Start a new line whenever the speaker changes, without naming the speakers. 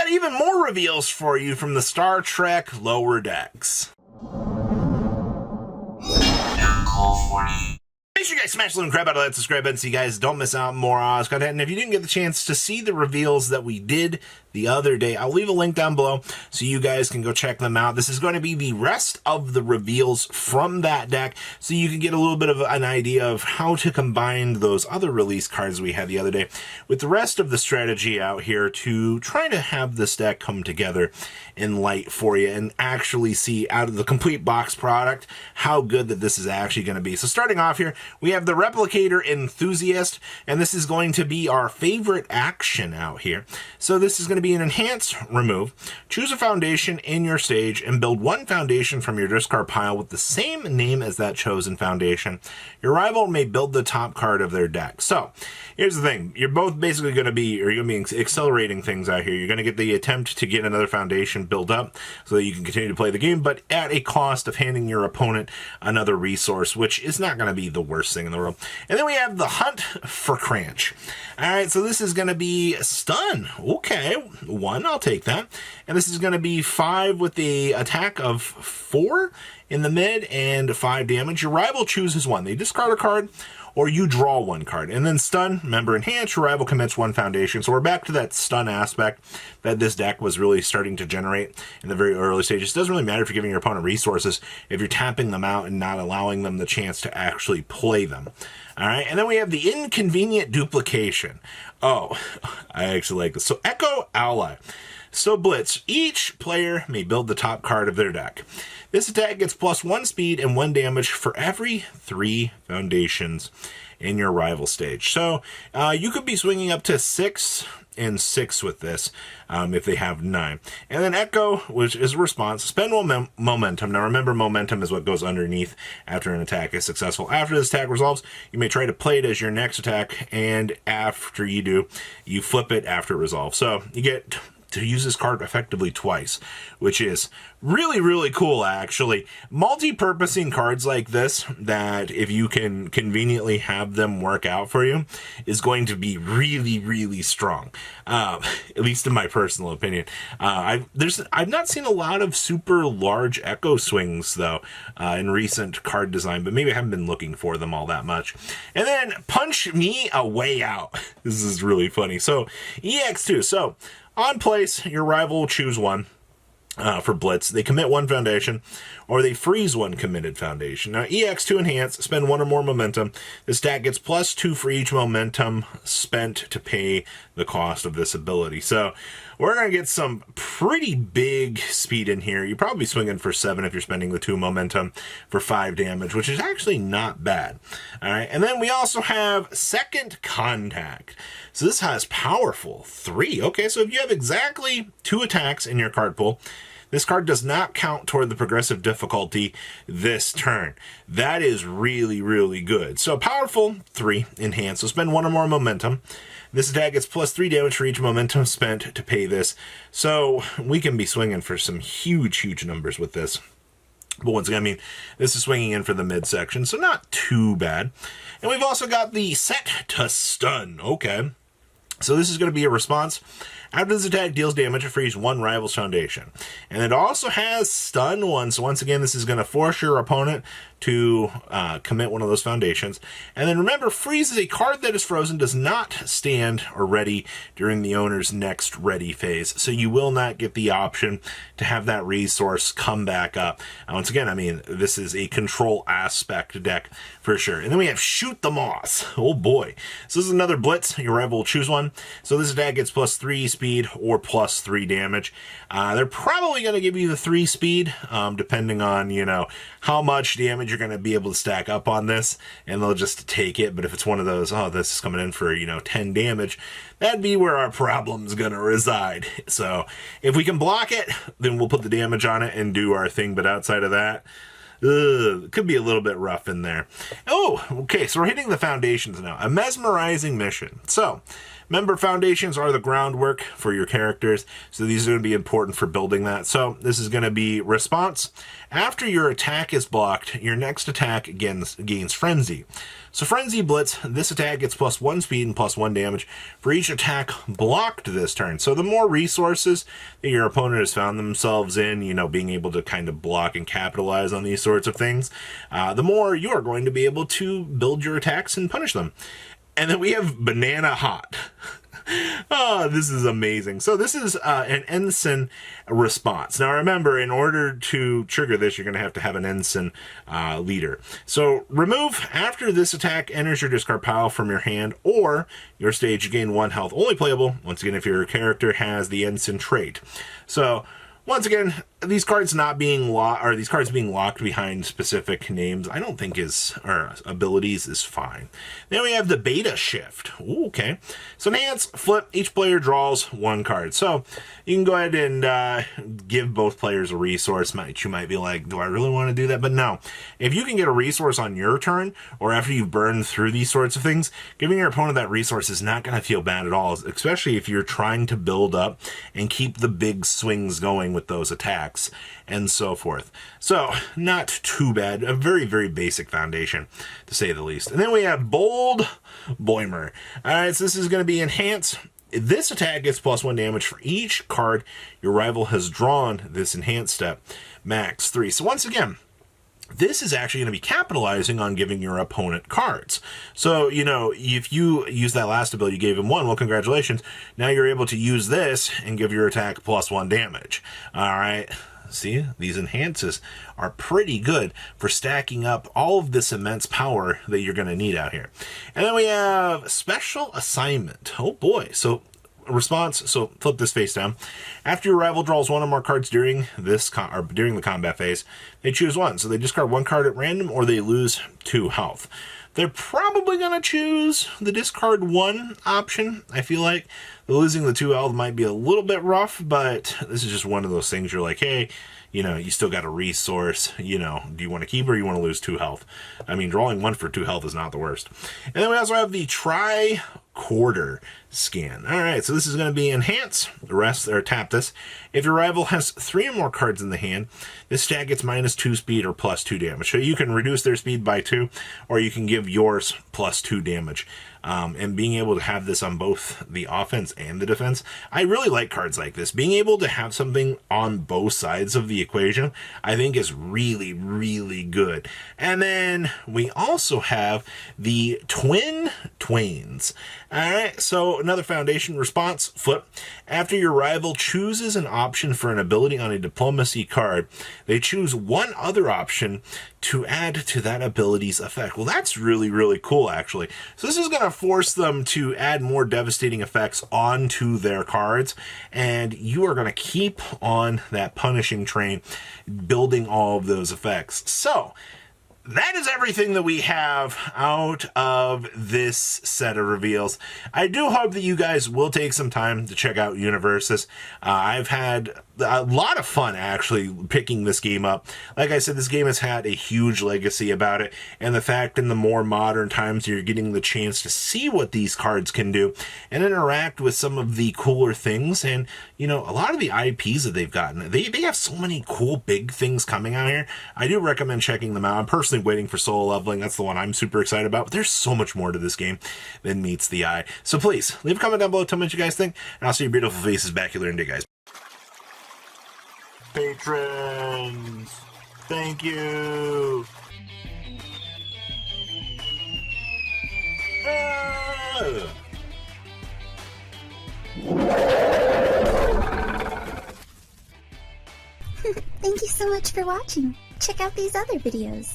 got even more reveals for you from the Star Trek Lower Decks. Make sure you guys smash the little crap out of that subscribe button so you guys don't miss out on more Oz content. And if you didn't get the chance to see the reveals that we did the other day, I'll leave a link down below so you guys can go check them out. This is going to be the rest of the reveals from that deck, so you can get a little bit of an idea of how to combine those other release cards we had the other day with the rest of the strategy out here to try to have this deck come together in light for you and actually see out of the complete box product how good that this is actually going to be. So starting off here, we have the Replicator Enthusiast, and this is going to be our favorite action out here. So this is going to be an enhance remove. Choose a foundation in your stage and build one foundation from your discard pile with the same name as that chosen foundation. Your rival may build the top card of their deck. So here's the thing. You're both basically going to be, or you're going to be accelerating things out here. You're going to get the attempt to get another foundation built up so that you can continue to play the game, but at a cost of handing your opponent another resource, which is not going to be the worst thing in the world. And then we have the Hunt for Cranch. All right, so this is going to be stun. Okay, 1, I'll take that. And this is going to be 5 with the attack of 4 in the mid and 5 damage. Your rival chooses 1. They discard a card, or you draw 1 card. And then stun, remember, enhance, your rival commits 1 foundation. So we're back to that stun aspect that this deck was really starting to generate in the very early stages. It doesn't really matter if you're giving your opponent resources if you're tapping them out and not allowing them the chance to actually play them. All right, and then we have the Inconvenient Duplication. Oh, I actually like this. So Echo Ally. So Blitz, each player may build the top card of their deck. This attack gets +1 speed and 1 damage for every 3 foundations in your rival stage. So you could be swinging up to 6 and 6 with this if they have 9. And then Echo, which is a response, spend momentum. Now remember, momentum is what goes underneath after an attack is successful. After this attack resolves, you may try to play it as your next attack, and after you do, you flip it after it resolves. So you get to use this card effectively twice, which is really, really cool, actually. Multi-purposing cards like this, that if you can conveniently have them work out for you, is going to be really, really strong. At least in my personal opinion. I've not seen a lot of super large Echo swings, though, in recent card design, but maybe I haven't been looking for them all that much. And then Punch Me a Way Out. This is really funny. So, EX2. So, on place, your rival will choose 1 for Blitz. They commit 1 foundation, or they freeze 1 committed foundation. Now, EX2 enhance, spend 1 or more momentum. This deck gets +2 for each momentum spent to pay the cost of this ability. So we're going to get some pretty big speed in here. You're probably swinging for 7 if you're spending the 2 momentum for 5 damage, which is actually not bad. All right, and then we also have Second Contact. So this has powerful 3. Okay, so if you have exactly 2 attacks in your card pool, this card does not count toward the progressive difficulty this turn. That is really, really good. So powerful 3, enhance. So spend 1 or more momentum. This attack gets +3 damage for each momentum spent to pay this. So we can be swinging for some huge, huge numbers with this. But once again, I mean, this is swinging in for the midsection, so not too bad. And we've also got the Set to Stun. Okay. So this is going to be a response. After this attack deals damage, it frees 1 rival's foundation. And it also has stun 1. So once again, this is going to force your opponent to commit 1 of those foundations. And then remember, freeze is a card that is frozen, does not stand or ready during the owner's next ready phase. So you will not get the option to have that resource come back up. Once again, I mean, this is a control aspect deck for sure. And then we have Shoot the Moss. Oh boy. So this is another Blitz. Your rival will choose 1. So this attack gets +3 speed or +3 damage. They're probably going to give you the 3 speed, depending on, you know, how much damage you're going to be able to stack up on this, and they'll just take it. But if it's one of those, oh, this is coming in for, you know, 10 damage, that'd be where our problem's going to reside. So if we can block it, then we'll put the damage on it and do our thing. But outside of that, it could be a little bit rough in there. Oh, okay, so we're hitting the foundations now. A Mesmerizing Mission. So, Member foundations are the groundwork for your characters, so these are going to be important for building that. So this is going to be response. After your attack is blocked, your next attack gains Frenzy. So Frenzy Blitz, this attack gets +1 speed and +1 damage for each attack blocked this turn. So the more resources that your opponent has found themselves in, you know, being able to kind of block and capitalize on these sorts of things, the more you are going to be able to build your attacks and punish them. And then we have Banana Hot. Oh, this is amazing. So this is an ensign response. Now remember, in order to trigger this, you're going to have an ensign leader. So remove after this attack enters your discard pile from your hand or your stage, you gain 1 health. Only playable, once again, if your character has the ensign trait. So once again, these cards being locked behind specific names, I don't think or abilities is fine. Then we have the Beta Shift. Ooh, okay. So enhance, flip, each player draws 1 card. So you can go ahead and give both players a resource. You might be like, do I really want to do that? But no. If you can get a resource on your turn, or after you've burned through these sorts of things, giving your opponent that resource is not going to feel bad at all, especially if you're trying to build up and keep the big swings going with those attacks and so forth. So not too bad. A very, very basic foundation, to say the least. And then we have Bold Boimer. All right, so this is going to be enhanced. This attack gets +1 damage for each card your rival has drawn this enhanced step, max 3. So once again, this is actually going to be capitalizing on giving your opponent cards. So, you know, if you use that last ability, you gave him 1, well, congratulations. Now you're able to use this and give your attack +1 damage. All right. See, these enhances are pretty good for stacking up all of this immense power that you're going to need out here. And then we have Special Assignment. Oh boy. So response, so flip this face down. After your rival draws 1 or more cards during during the combat phase, they choose 1. So they discard 1 card at random or they lose 2 health. They're probably going to choose the discard 1 option. I feel like losing the 2 health might be a little bit rough, but this is just one of those things you're like, hey, you know, you still got a resource, you know, do you want to keep or you want to lose 2 health? I mean, drawing 1 for 2 health is not the worst. And then we also have the Tri-Quarter Scan. All right, so this is going to be enhance. The rest are tap this. If your rival has 3 or more cards in the hand, this stat gets -2 speed or +2 damage. So you can reduce their speed by 2, or you can give yours +2 damage. And being able to have this on both the offense and the defense, I really like cards like this. Being able to have something on both sides of the equation, I think is really, really good. And then we also have the Twin Twains. All right, so another foundation response, flip. After your rival chooses an option for an ability on a diplomacy card, they choose 1 other option to add to that ability's effect. Well, that's really, really cool, actually. So this is going to force them to add more devastating effects onto their cards, and you are going to keep on that punishing train, building all of those effects. So that is everything that we have out of this set of reveals. I do hope that you guys will take some time to check out Universus. I've had a lot of fun actually picking this game up. Like I said, this game has had a huge legacy about it, and the fact in the more modern times you're getting the chance to see what these cards can do and interact with some of the cooler things. And you know, a lot of the IPs that they've gotten, they have so many cool big things coming out here. I do recommend checking them out. I'm personally waiting for Solo Leveling. That's the one I'm super excited about, but there's so much more to this game than meets the eye. So please leave a comment down below, tell me what you guys think, and I'll see your beautiful faces back here later, guys. Patrons, thank you.
Thank you so much for watching. Check out these other videos.